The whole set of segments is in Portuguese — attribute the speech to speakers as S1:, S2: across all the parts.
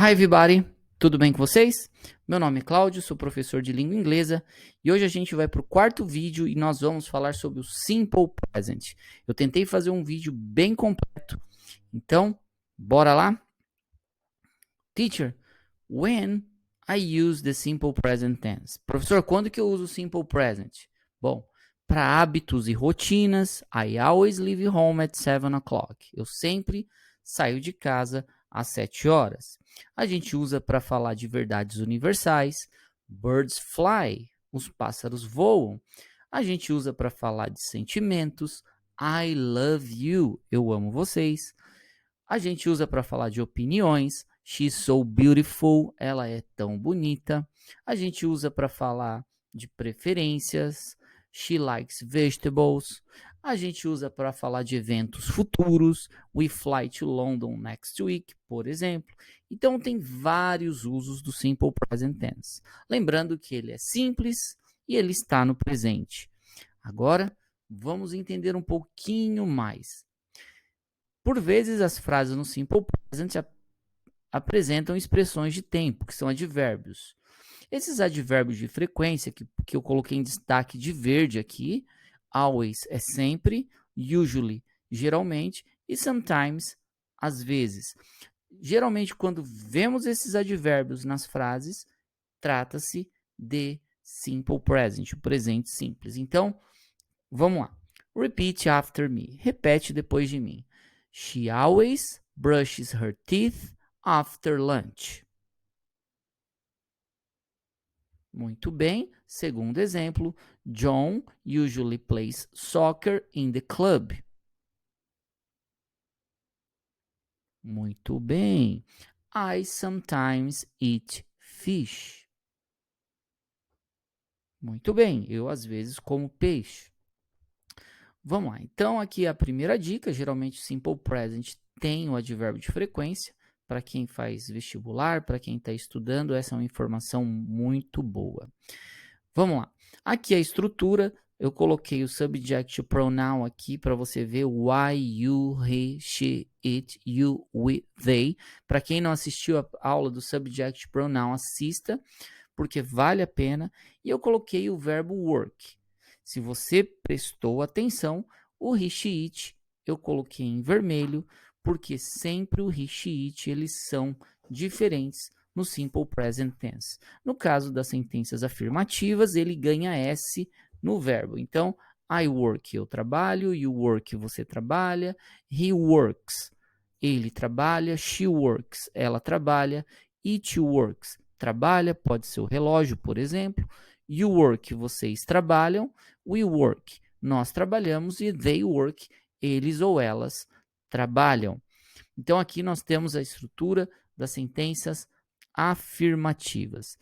S1: Hi everybody, tudo bem com vocês? Meu nome é Cláudio, sou professor de língua inglesa e hoje a gente vai para o quarto vídeo e nós vamos falar sobre o Simple Present. Eu tentei fazer um vídeo bem completo, então bora lá? Teacher, when I use the Simple Present Tense? Professor, quando que eu uso o Simple Present? Bom, para hábitos e rotinas, I always leave home at 7 o'clock. Eu sempre saio de casa às 7 horas. A gente usa para falar de verdades universais. Birds fly. Os pássaros voam. A gente usa para falar de sentimentos. I love you. Eu amo vocês. A gente usa para falar de opiniões. She's so beautiful. Ela é tão bonita. A gente usa para falar de preferências. She likes vegetables. A gente usa para falar de eventos futuros. We fly to London next week, por exemplo. Então, tem vários usos do Simple Present Tense. Lembrando que ele é simples e ele está no presente. Agora, vamos entender um pouquinho mais. Por vezes, as frases no Simple Present apresentam expressões de tempo, que são advérbios. Esses advérbios de frequência, que eu coloquei em destaque de verde aqui, always é sempre, usually, geralmente, e sometimes, às vezes. Geralmente, quando vemos esses advérbios nas frases, trata-se de simple present, o presente simples. Então, vamos lá. Repeat after me. Repete depois de mim. She always brushes her teeth after lunch. Muito bem. Segundo exemplo, John usually plays soccer in the club. Muito bem. I sometimes eat fish. Muito bem. Eu às vezes como peixe. Vamos lá. Então aqui a primeira dica, geralmente simple present tem o advérbio de frequência. Para quem faz vestibular, para quem está estudando, essa é uma informação muito boa. Vamos lá. Aqui a estrutura, eu coloquei o subject pronoun aqui para você ver o I, you, he, she, it, you, we, they. Para quem não assistiu a aula do subject pronoun, assista, porque vale a pena. E eu coloquei o verbo work. Se você prestou atenção, o he, she, it eu coloquei em vermelho, porque sempre o he, she, it eles são diferentes no Simple Present Tense. No caso das sentenças afirmativas, ele ganha S no verbo. Então, I work, eu trabalho, you work, você trabalha, he works, ele trabalha, she works, ela trabalha, it works, trabalha, pode ser o relógio, por exemplo, you work, vocês trabalham, we work, nós trabalhamos e they work, eles ou elas trabalham. Então, aqui nós temos a estrutura das sentenças afirmativas.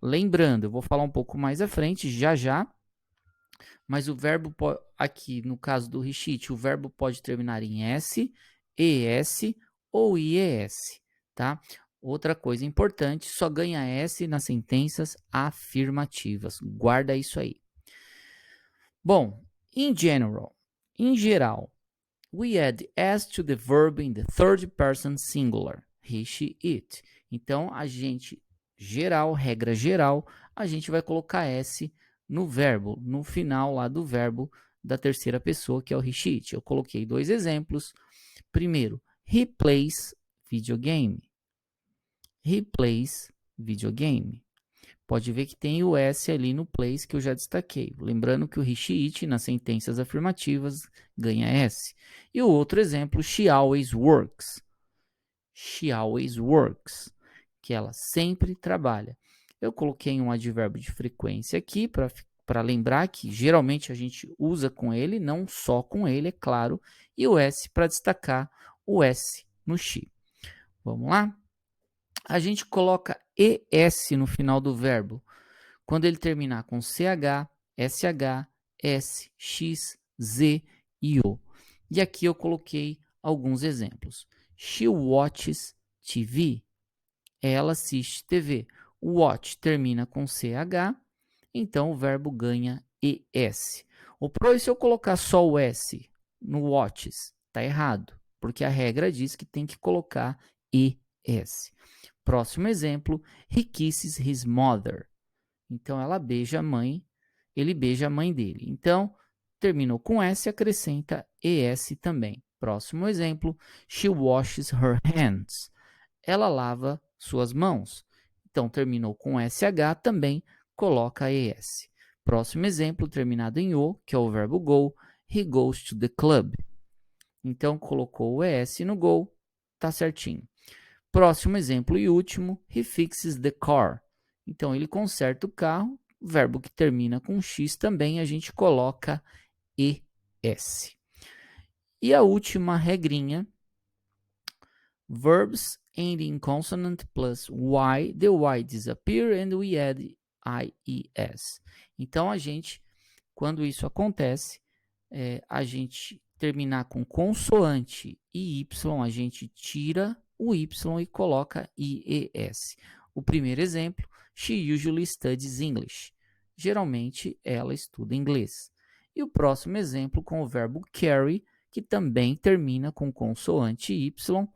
S1: Lembrando, eu vou falar um pouco mais à frente, já, mas o verbo aqui, no caso do Rishit, o verbo pode terminar em S, ES ou IES, tá? Outra coisa importante, só ganha S nas sentenças afirmativas. Guarda isso aí. Bom, em geral, we add S to the verb in the third person singular. He, she, it. Então, regra geral, a gente vai colocar S no verbo, no final lá do verbo da terceira pessoa, que é o he, she, it. Eu coloquei dois exemplos. Primeiro, he plays videogame. He plays videogame. Pode ver que tem o S ali no plays que eu já destaquei. Lembrando que o he, she, it nas sentenças afirmativas ganha S. E o outro exemplo, she always works. She always works. Que ela sempre trabalha. Eu coloquei um advérbio de frequência aqui para lembrar que geralmente a gente usa com ele, não só com ele, é claro. E o S para destacar o S no she. Vamos lá? A gente coloca ES no final do verbo quando ele terminar com CH, SH, S, X, Z e O. E aqui eu coloquei alguns exemplos. She watches TV. Ela assiste TV. Watch termina com CH, então o verbo ganha ES. E se eu colocar só o S no watches, está errado, porque a regra diz que tem que colocar ES. S. Próximo exemplo, he kisses his mother. Então, ela beija a mãe, ele beija a mãe dele. Então, terminou com S, acrescenta ES também. Próximo exemplo, she washes her hands. Ela lava suas mãos. Então, terminou com SH, também coloca ES. Próximo exemplo, terminado em O, que é o verbo go, he goes to the club. Então, colocou o ES no go, tá certinho. Próximo exemplo e último, he fixes the car. Então, ele conserta o carro, verbo que termina com X também, a gente coloca ES. E a última regrinha, verbs ending in consonant plus Y, the Y disappear and we add IES. Então, a gente, quando isso acontece, a gente terminar com consoante e Y, a gente tira o Y e coloca IES. O primeiro exemplo, she usually studies English. Geralmente, ela estuda inglês. E o próximo exemplo com o verbo carry, que também termina com consoante Y,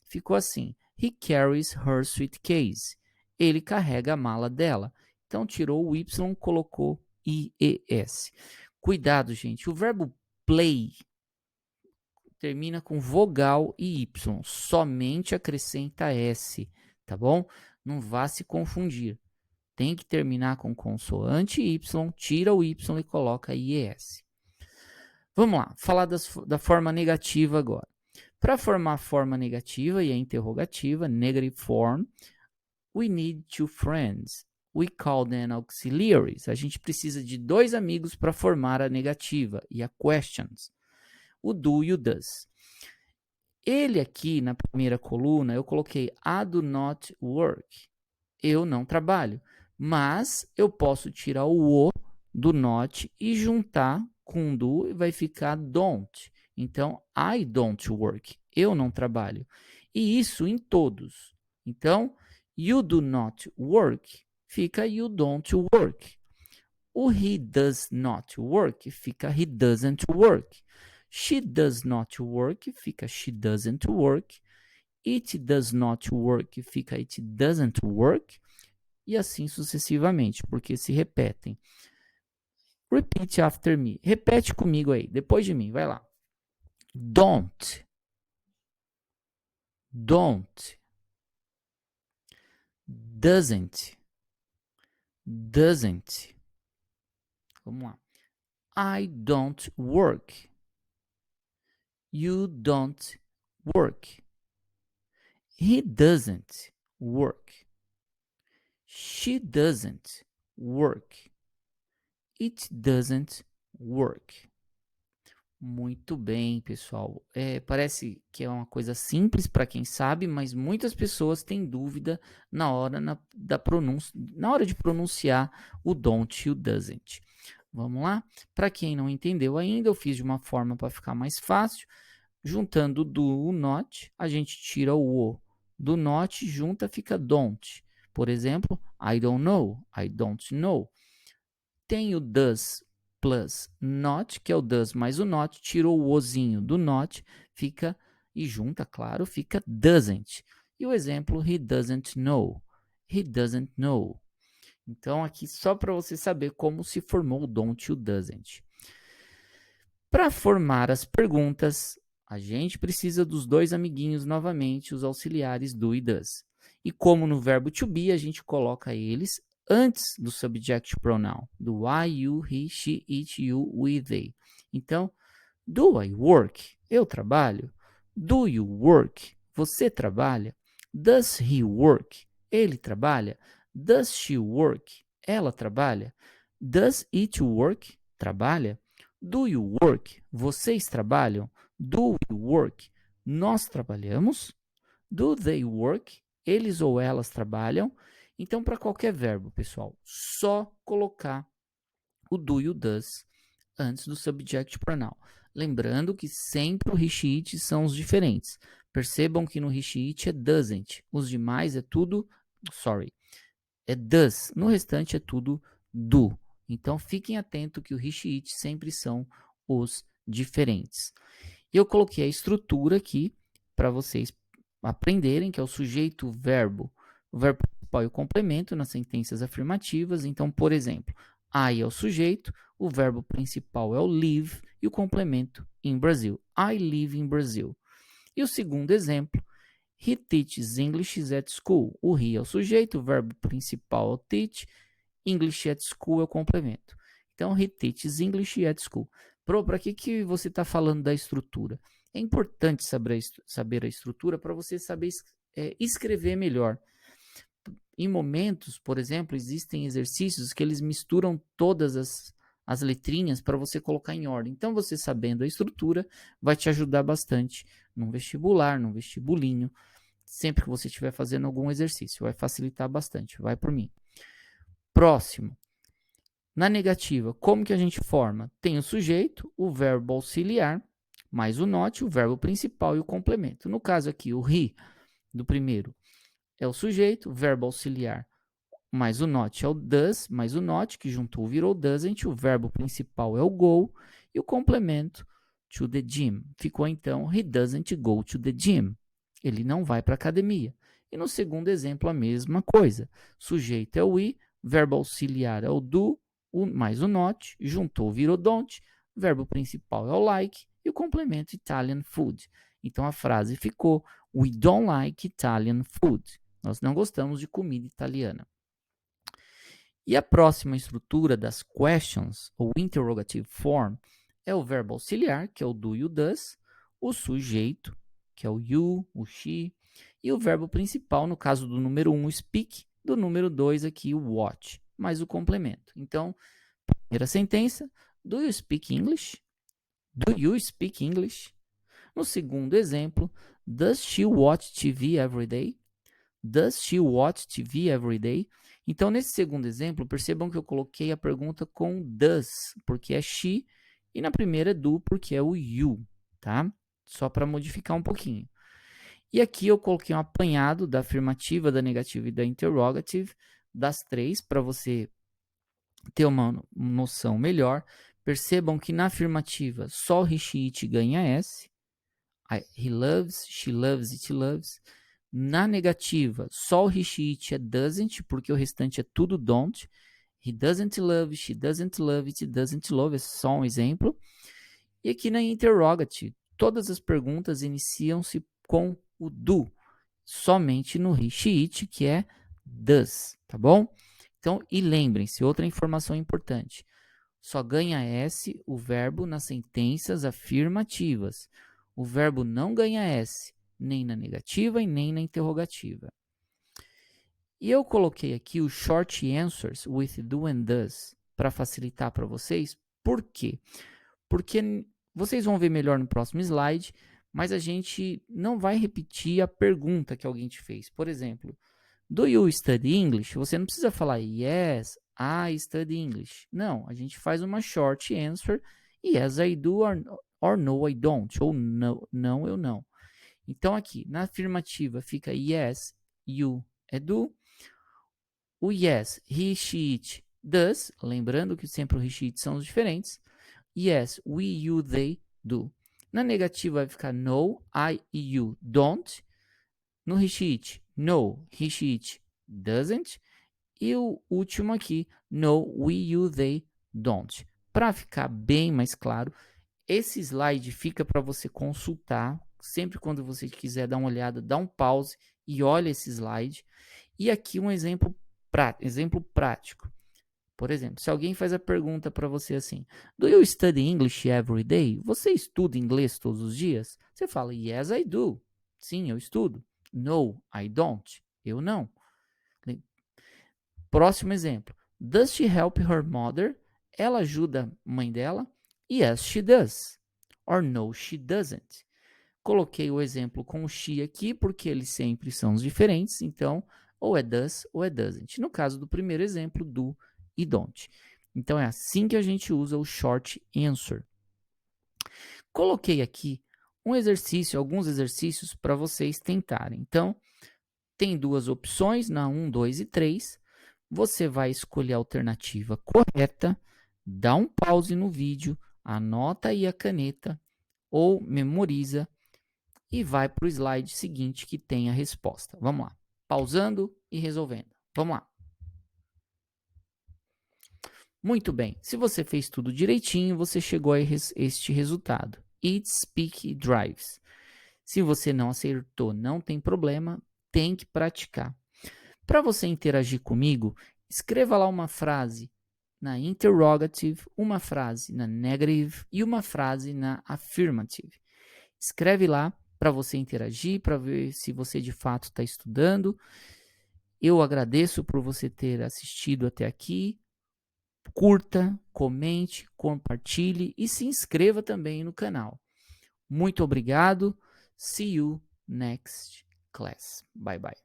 S1: ficou assim, he carries her suitcase. Ele carrega a mala dela. Então, tirou o Y, colocou IES. Cuidado, gente. O verbo play termina com vogal e Y. Somente acrescenta S, tá bom? Não vá se confundir. Tem que terminar com consoante Y, tira o Y e coloca IES. Vamos lá, falar da forma negativa agora. Para formar a forma negativa e a interrogativa, negative form, we need two friends. We call them auxiliaries. A gente precisa de dois amigos para formar a negativa e a questions. O do e o does. Ele aqui, na primeira coluna, eu coloquei I do not work. Eu não trabalho. Mas eu posso tirar o do not e juntar com do e vai ficar don't. Então, I don't work. Eu não trabalho. E isso em todos. Então, you do not work fica you don't work. O he does not work fica he doesn't work. She does not work fica she doesn't work. It does not work fica it doesn't work. E assim sucessivamente, porque se repetem. Repeat after me. Repete comigo aí, depois de mim, vai lá. Don't. Don't. Doesn't. Doesn't. Vamos lá. I don't work. You don't work. He doesn't work. She doesn't work. It doesn't work. Muito bem, pessoal. Parece que é uma coisa simples para quem sabe, mas muitas pessoas têm dúvida na hora da pronúncia, na hora de pronunciar o don't e o doesn't. Vamos lá? Para quem não entendeu ainda, eu fiz de uma forma para ficar mais fácil. Juntando do not, a gente tira o do not, junta, fica don't. Por exemplo, I don't know, I don't know. Tem o does plus not, que é o does mais o not, tirou o ozinho do not, fica, e junta, claro, fica doesn't. E o exemplo, he doesn't know. He doesn't know. Então, aqui só para você saber como se formou o don't e o doesn't. Para formar as perguntas, a gente precisa dos dois amiguinhos novamente, os auxiliares do e does. E como no verbo to be, a gente coloca eles antes do subject pronoun, do I, you, he, she, it, you, we, they. Então, do I work? Eu trabalho. Do you work? Você trabalha. Does he work? Ele trabalha. Does she work? Ela trabalha. Does it work? Trabalha. Do you work? Vocês trabalham. Do we work? Nós trabalhamos. Do they work? Eles ou elas trabalham. Então, para qualquer verbo, pessoal, só colocar o do e o does antes do subject pronoun. Lembrando que sempre o he, she, it são os diferentes. Percebam que no he, she, it é doesn't. Os demais é tudo, é does. No restante é tudo do. Então, fiquem atentos que o he, she, it sempre são os diferentes. Eu coloquei a estrutura aqui para vocês aprenderem, que é o sujeito, o verbo principal e o complemento nas sentenças afirmativas. Então, por exemplo, I é o sujeito, o verbo principal é o live e o complemento in Brazil. I live in Brazil. E o segundo exemplo, he teaches English at school. O he é o sujeito, o verbo principal é o teach, English at school é o complemento. Então, he teaches English at school. Para que você está falando da estrutura? É importante saber a estrutura para você saber escrever melhor. Em momentos, por exemplo, existem exercícios que eles misturam todas as letrinhas para você colocar em ordem. Então, você sabendo a estrutura vai te ajudar bastante num vestibular, num vestibulinho, sempre que você estiver fazendo algum exercício. Vai facilitar bastante. Vai por mim. Próximo. Na negativa, como que a gente forma? Tem o sujeito, o verbo auxiliar, mais o not, o verbo principal e o complemento. No caso aqui, o he, do primeiro, é o sujeito, o verbo auxiliar, mais o not é o does, mais o not, que juntou virou doesn't, o verbo principal é o go, e o complemento, to the gym. Ficou então, he doesn't go to the gym. Ele não vai para a academia. E no segundo exemplo, a mesma coisa. Sujeito é o we, verbo auxiliar é o do, mais o not, juntou virou don't, verbo principal é o like, e o complemento Italian food. Então a frase ficou, we don't like Italian food. Nós não gostamos de comida italiana. E a próxima estrutura das questions, ou interrogative form, é o verbo auxiliar, que é o do e o does, o sujeito, que é o you, o she, e o verbo principal, no caso do número 1, o speak, do número 2 aqui, o watch, mais o complemento. Então, primeira sentença, do you speak English? Do you speak English? No segundo exemplo, does she watch TV every day? Does she watch TV every day? Então, nesse segundo exemplo, percebam que eu coloquei a pergunta com does, porque é she, e na primeira é do, porque é o you, tá? Só para modificar um pouquinho. E aqui eu coloquei um apanhado da afirmativa, da negativa e da interrogative, das três, para você ter uma noção melhor. Percebam que na afirmativa, só o he, she, it ganha S. He loves, she loves, it loves. Na negativa, só o he, she, it é doesn't, porque o restante é tudo don't. He doesn't love, she doesn't love, it doesn't love, é só um exemplo. E aqui na interrogative, todas as perguntas iniciam-se com o do, somente no he, she, it, que é does, tá bom? Então, e lembrem-se, outra informação importante, só ganha S o verbo nas sentenças afirmativas. O verbo não ganha S nem na negativa e nem na interrogativa. E eu coloquei aqui os short answers with do and does para facilitar para vocês. Por quê? Porque vocês vão ver melhor no próximo slide, mas a gente não vai repetir a pergunta que alguém te fez. Por exemplo, do you study English? Você não precisa falar yes, I study English. Não, a gente faz uma short answer, yes, I do, or no, I don't, ou não, eu não. Então, aqui, na afirmativa, fica yes, you é do. O yes, he, she, it, does. Lembrando que sempre o he, she, it são os diferentes. Yes, we, you, they, do. Na negativa, vai ficar no, I e you don't. No he, she, it, no, he, she, it doesn't. E o último aqui, no, we, you, they don't. Para ficar bem mais claro, esse slide fica para você consultar. Sempre quando você quiser dar uma olhada, dá um pause e olha esse slide. E aqui um exemplo prático. Por exemplo, se alguém faz a pergunta para você assim, do you study English every day? Você estuda inglês todos os dias? Você fala, yes, I do. Sim, eu estudo. No, I don't. Eu não. Próximo exemplo. Does she help her mother? Ela ajuda a mãe dela? Yes, she does. Or no, she doesn't. Coloquei o exemplo com o she aqui, porque eles sempre são os diferentes. Então, ou é does ou é doesn't. No caso do primeiro exemplo, do e don't. Então, é assim que a gente usa o short answer. Coloquei aqui um exercício, alguns exercícios para vocês tentarem. Então, tem duas opções, na 1, 2 e 3. Você vai escolher a alternativa correta, dá um pause no vídeo, anota aí a caneta ou memoriza e vai para o slide seguinte que tem a resposta. Vamos lá. Pausando e resolvendo. Vamos lá. Muito bem. Se você fez tudo direitinho, você chegou a este resultado. Eat, speak e drives. Se você não acertou, não tem problema, tem que praticar. Para você interagir comigo, escreva lá uma frase na interrogative, uma frase na negative e uma frase na affirmative. Escreve lá para você interagir, para ver se você de fato está estudando. Eu agradeço por você ter assistido até aqui. Curta, comente, compartilhe e se inscreva também no canal. Muito obrigado. See you next class. Bye bye.